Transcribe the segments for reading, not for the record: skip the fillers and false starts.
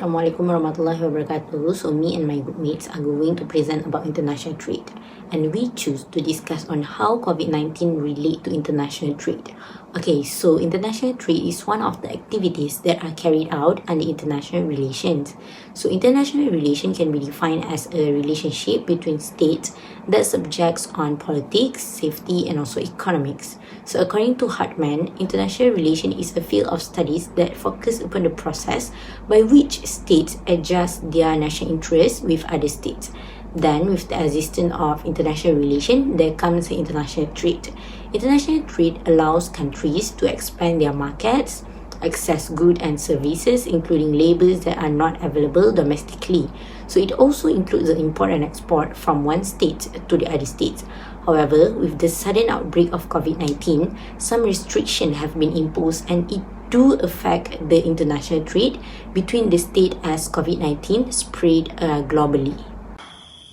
Assalamualaikum warahmatullahi wabarakatuh. So me and my group mates are going to present about international trade, and we choose to discuss on how COVID-19 relate to international trade. Okay, so international trade is one of the activities that are carried out under international relations. So international relation can be defined as a relationship between states that subjects on politics, safety, and also economics. So according to Hartman, international relation is a field of studies that focus upon the process by which states adjust their national interests with other states. Then, with the existence of international relation, there comes international trade. International trade allows countries to expand their markets, access goods and services, including labors that are not available domestically. So it also includes the import and export from one state to the other states. However, with the sudden outbreak of COVID-19, some restrictions have been imposed, and it do affect the international trade between the state as COVID-19 spread globally.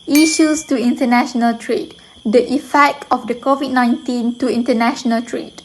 Issues to international trade. The effect of the COVID-19 to international trade.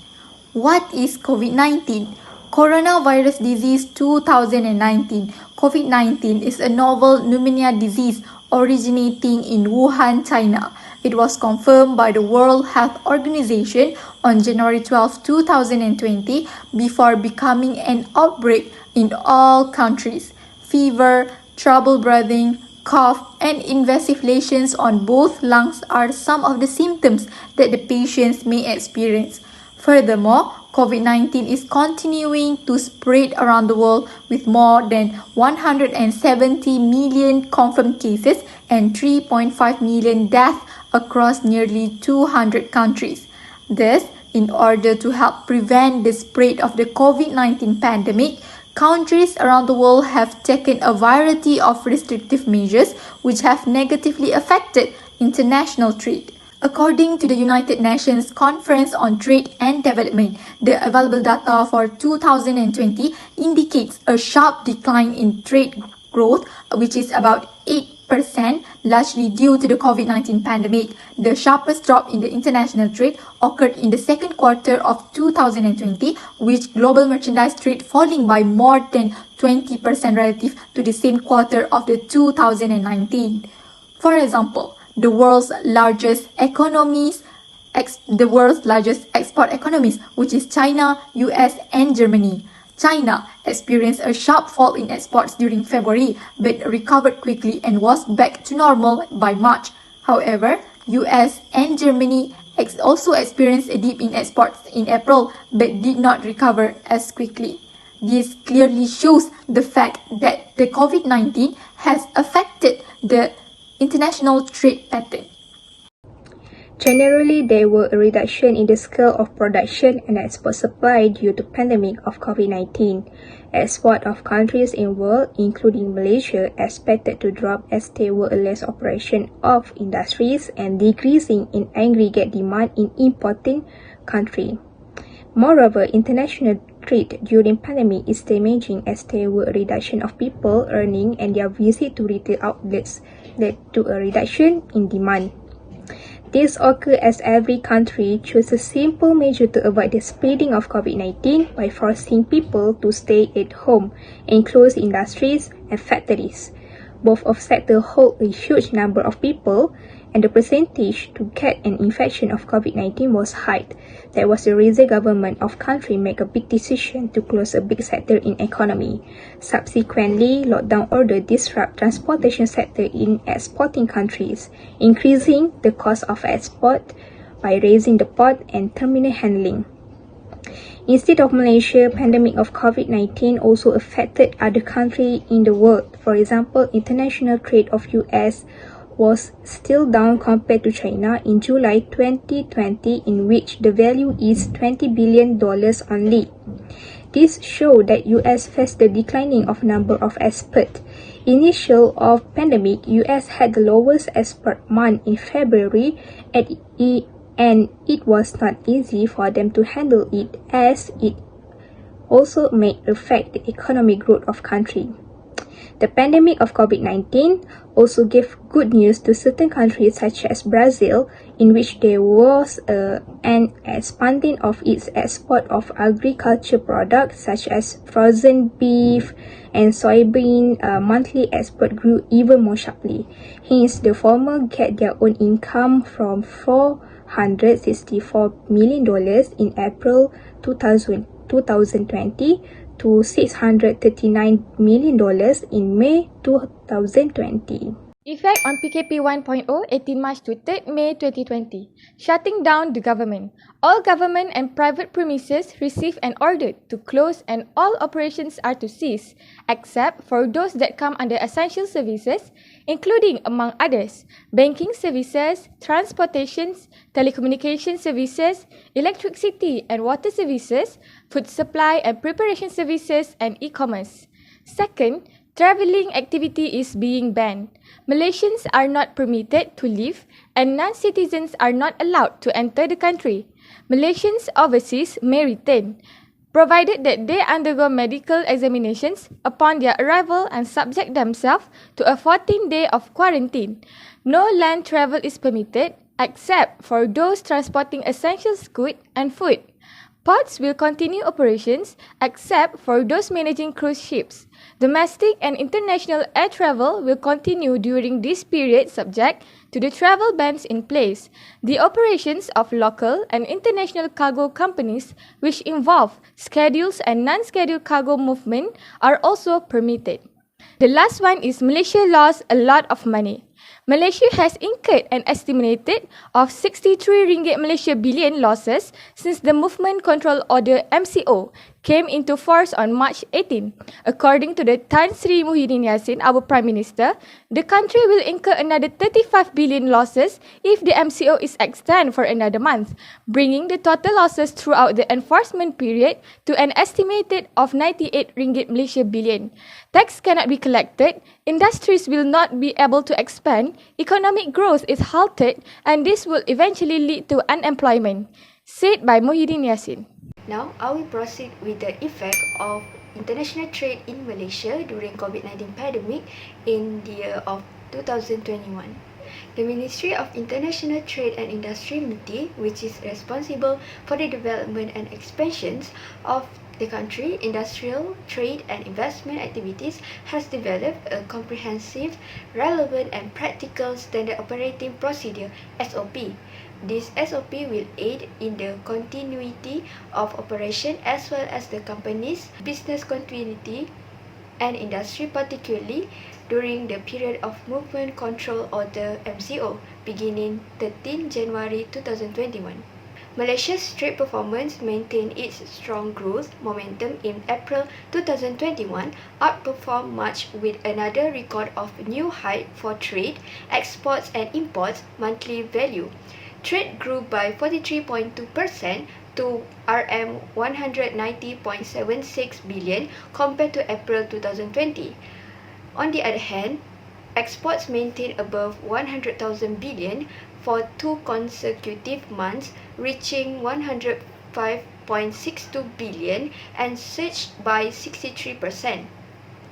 What is COVID-19? Coronavirus disease 2019. COVID-19 is a novel pneumonia disease originating in Wuhan, China. It was confirmed by the World Health Organization on January 12, 2020 before becoming an outbreak in all countries. Fever, trouble breathing, cough, and invasive lesions on both lungs are some of the symptoms that the patients may experience. Furthermore, COVID-19 is continuing to spread around the world with more than 170 million confirmed cases and 3.5 million deaths across nearly 200 countries. Thus, in order to help prevent the spread of the COVID-19 pandemic, countries around the world have taken a variety of restrictive measures which have negatively affected international trade. According to the United Nations Conference on Trade and Development, the available data for 2020 indicates a sharp decline in trade growth, which is about 8%, largely due to the COVID-19 pandemic. The sharpest drop in the international trade occurred in the second quarter of 2020, with global merchandise trade falling by more than 20% relative to the same quarter of the 2019. For example, the world's largest export economies, which is China, US, and Germany. China experienced a sharp fall in exports during February, but recovered quickly and was back to normal by March. However, US and Germany also experienced a dip in exports in April, but did not recover as quickly. This clearly shows the fact that the COVID-19 has affected the international trade pattern. Generally, there were a reduction in the scale of production and export supply due to pandemic of COVID-19. Export of countries in world, including Malaysia, expected to drop as there were a less operation of industries and decreasing in aggregate demand in importing country. Moreover, international trade during pandemic is damaging as there were a reduction of people earning and their visit to retail outlets led to a reduction in demand. This occurred as every country chose a simple measure to avoid the spreading of COVID-19 by forcing people to stay at home and close industries and factories. Both of sectors hold a huge number of people, and the percentage to get an infection of COVID-19 was high. That was the reason government of country make a big decision to close a big sector in economy. Subsequently, lockdown order disrupt transportation sector in exporting countries, increasing the cost of export by raising the port and terminal handling. Instead of Malaysia, pandemic of COVID-19 also affected other countries in the world. For example, international trade of US was still down compared to China in July 2020, in which the value is $20 billion only. This showed that US faced the declining of number of exports. Initial of pandemic, US had the lowest export month in February and it was not easy for them to handle it, as it also may affect the economic growth of country. The pandemic of COVID-19 also gave good news to certain countries such as Brazil, in which there was an expanding of its export of agriculture products such as frozen beef and soybean. Monthly export grew even more sharply. Hence, the former get their own income from $464 million in April 2020 to $639 million in May 2020. Effect on PKP 1.0, 18 March to 3 May 2020. Shutting down the government. All government and private premises receive an order to close and all operations are to cease, except for those that come under essential services, including, among others, banking services, transportations, telecommunication services, electricity and water services, food supply and preparation services, and e-commerce. Second, travelling activity is being banned. Malaysians are not permitted to leave and non-citizens are not allowed to enter the country. Malaysians overseas may return, provided that they undergo medical examinations upon their arrival and subject themselves to a 14-day of quarantine. No land travel is permitted except for those transporting essentials, goods and food. Ports will continue operations except for those managing cruise ships. Domestic and international air travel will continue during this period subject to the travel bans in place. The operations of local and international cargo companies which involve scheduled and non-scheduled cargo movement are also permitted. The last one is Malaysia lost a lot of money. Malaysia has incurred an estimated of 63 ringgit Malaysia billion losses since the Movement Control Order MCO came into force on March 18. According to the Tan Sri Muhyiddin Yassin, our Prime Minister, the country will incur another 35 billion losses if the MCO is extended for another month, bringing the total losses throughout the enforcement period to an estimated of 98 ringgit Malaysia billion. Tax cannot be collected, industries will not be able to expand, economic growth is halted, and this will eventually lead to unemployment, said by Muhyiddin Yassin. Now, I will proceed with the effect of international trade in Malaysia during COVID-19 pandemic in the year of 2021. The Ministry of International Trade and Industry MITI, which is responsible for the development and expansions of the country, industrial, trade and investment activities, has developed a comprehensive, relevant and practical standard operating procedure SOP. This SOP will aid in the continuity of operation as well as the company's business continuity and industry, particularly during the period of Movement Control Order MCO beginning 13 January 2021. Malaysia's trade performance maintained its strong growth momentum in April 2021, outperformed March with another record of new height for trade, exports and imports monthly value. Trade grew by 43.2% to RM 190.76 billion compared to April 2020. On the other hand, exports maintained above 100,000 billion for 2 consecutive months, reaching 105.62 billion and surged by 63%.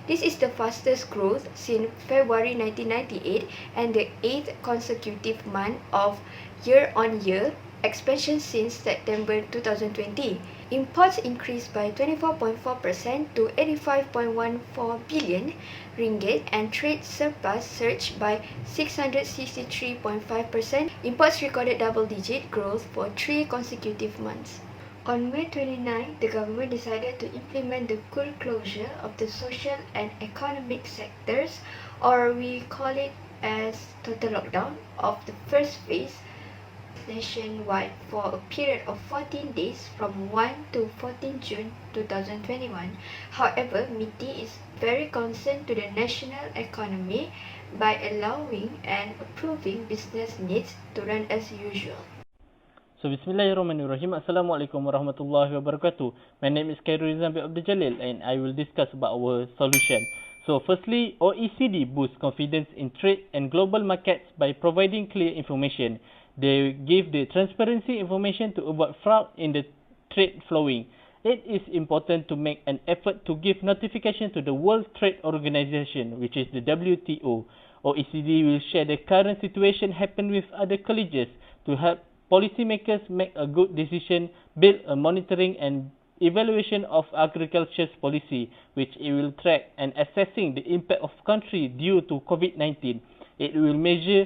This is the fastest growth since February 1998 and the 8th consecutive month of year-on-year expansion since September 2020. Imports increased by 24.4% to 85.14 billion ringgit and trade surplus surged by 663.5%. Imports recorded double-digit growth for 3 consecutive months. On May 29, the government decided to implement the full closure of the social and economic sectors, or we call it as total lockdown, of the first phase nationwide for a period of 14 days from 1 to 14 June 2021. However, MITI is very concerned to the national economy by allowing and approving business needs to run as usual. So, Bismillahirrahmanirrahim. Assalamualaikum warahmatullahi wabarakatuh. My name is Khairul Rizam bin Abdul Jalil and I will discuss about our solution. So, firstly, OECD boosts confidence in trade and global markets by providing clear information. They give the transparency information to avoid fraud in the trade flowing. it is important to make an effort to give notification to the World Trade Organization, which is the WTO. OECD will share the current situation happen with other colleges to help policymakers make a good decision, build a monitoring and evaluation of agriculture's policy, which it will track and assessing the impact of country due to COVID-19. It will measure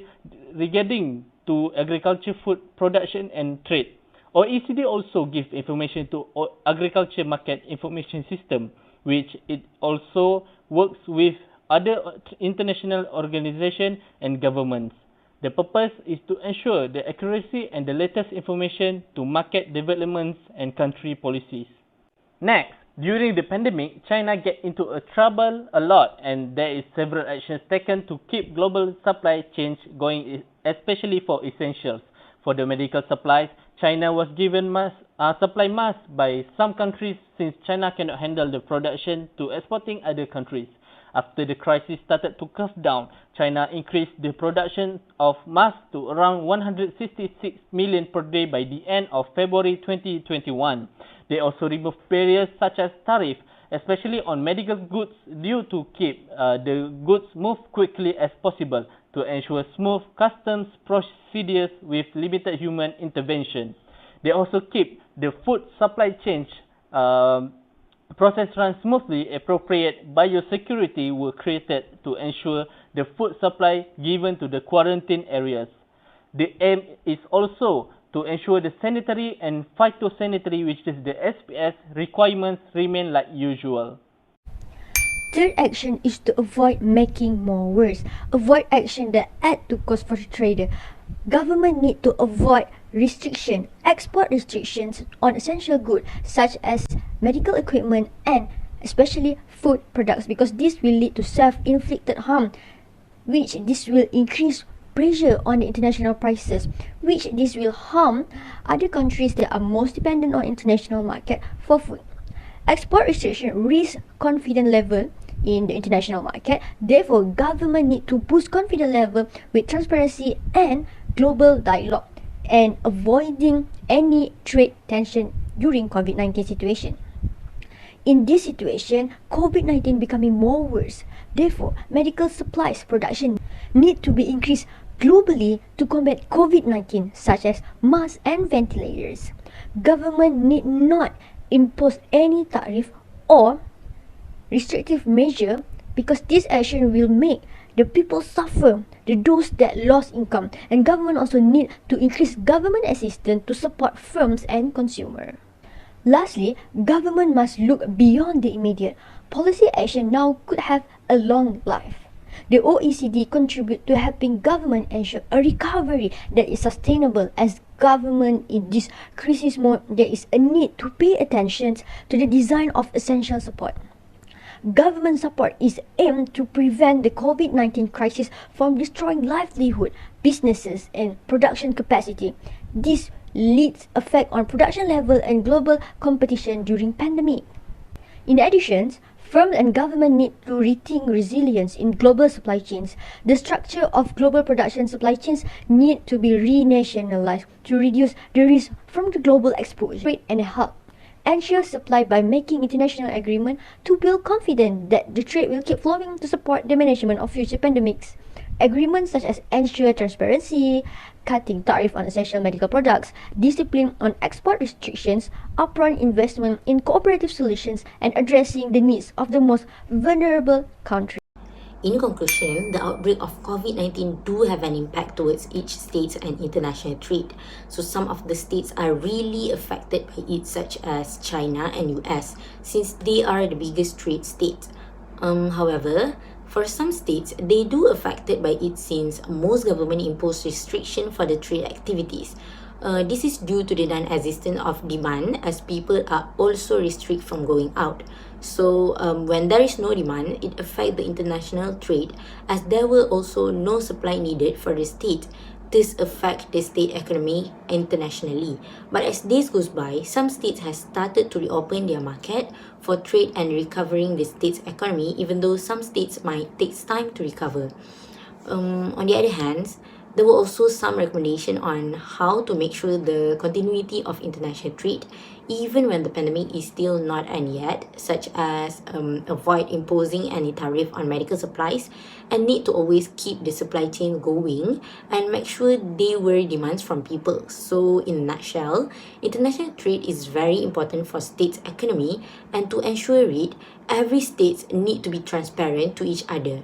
regarding to agriculture, food production and trade. OECD also gives information to agriculture market information system, which it also works with other international organizations and governments. The purpose is to ensure the accuracy and the latest information to market developments and country policies. Next, during the pandemic, China get into a trouble a lot, and there is several actions taken to keep global supply chains going, especially for essentials. For the medical supplies, China was given supply masks by some countries since China cannot handle the production to exporting other countries. After the crisis started to curve down, China increased the production of masks to around 166 million per day by the end of February 2021. They also removed barriers such as tariff, especially on medical goods, due to keep the goods move quickly as possible to ensure smooth customs procedures with limited human intervention. They also keep the food supply chain process run smoothly. Appropriate biosecurity were created to ensure the food supply given to the quarantine areas. The aim is also to ensure the sanitary and phytosanitary, which is the SPS, requirements remain like usual. Third action is to avoid making more worse. Avoid action that add to cost for the trader. Government need to avoid export restrictions on essential goods such as medical equipment and especially food products, because this will lead to self-inflicted harm, which this will increase pressure on the international prices, which this will harm other countries that are most dependent on international market for food. Export restriction raise confidence level in the international market. Therefore, government need to boost confidence level with transparency and global dialogue and avoiding any trade tension during COVID-19 situation. In this situation, COVID-19 becoming more worse. Therefore, medical supplies production need to be increased globally to combat COVID-19, such as masks and ventilators. Government need not impose any tariff or restrictive measure, because this action will make the people suffer, those that lost income, and government also need to increase government assistance to support firms and consumer. Lastly, government must look beyond the immediate. Policy action now could have a long life. The OECD contribute to helping government ensure a recovery that is sustainable. As government in this crisis mode, there is a need to pay attention to the design of essential support. Government support is aimed to prevent the COVID-19 crisis from destroying livelihood, businesses and production capacity. This leads effect on production level and global competition during pandemic. In addition, firms and government need to rethink resilience in global supply chains. The structure of global production supply chains need to be renationalized to reduce the risk from the global exposure and help ensure supply by making international agreement to build confidence that the trade will keep flowing to support the management of future pandemics. Agreements such as ensure transparency, cutting tariff on essential medical products, discipline on export restrictions, upfront investment in cooperative solutions, and addressing the needs of the most vulnerable countries. In conclusion, the outbreak of COVID-19 do have an impact towards each state and international trade. So some of the states are really affected by it, such as China and US, since they are the biggest trade states. However, for some states, they do affected by it since most government impose restriction for the trade activities. This is due to the non-existence of demand, as people are also restricted from going out. So when there is no demand, it affects the international trade, as there will also no supply needed for the state. This affects the state economy internationally. But as days goes by, some states have started to reopen their market for trade and recovering the state's economy, even though some states might take time to recover. On the other hand, there were also some recommendation on how to make sure the continuity of international trade. even when the pandemic is still not end yet, such as avoid imposing any tariff on medical supplies and need to always keep the supply chain going and make sure they were demands from people. So in a nutshell, international trade is very important for states' economy, and to ensure it, every state need to be transparent to each other.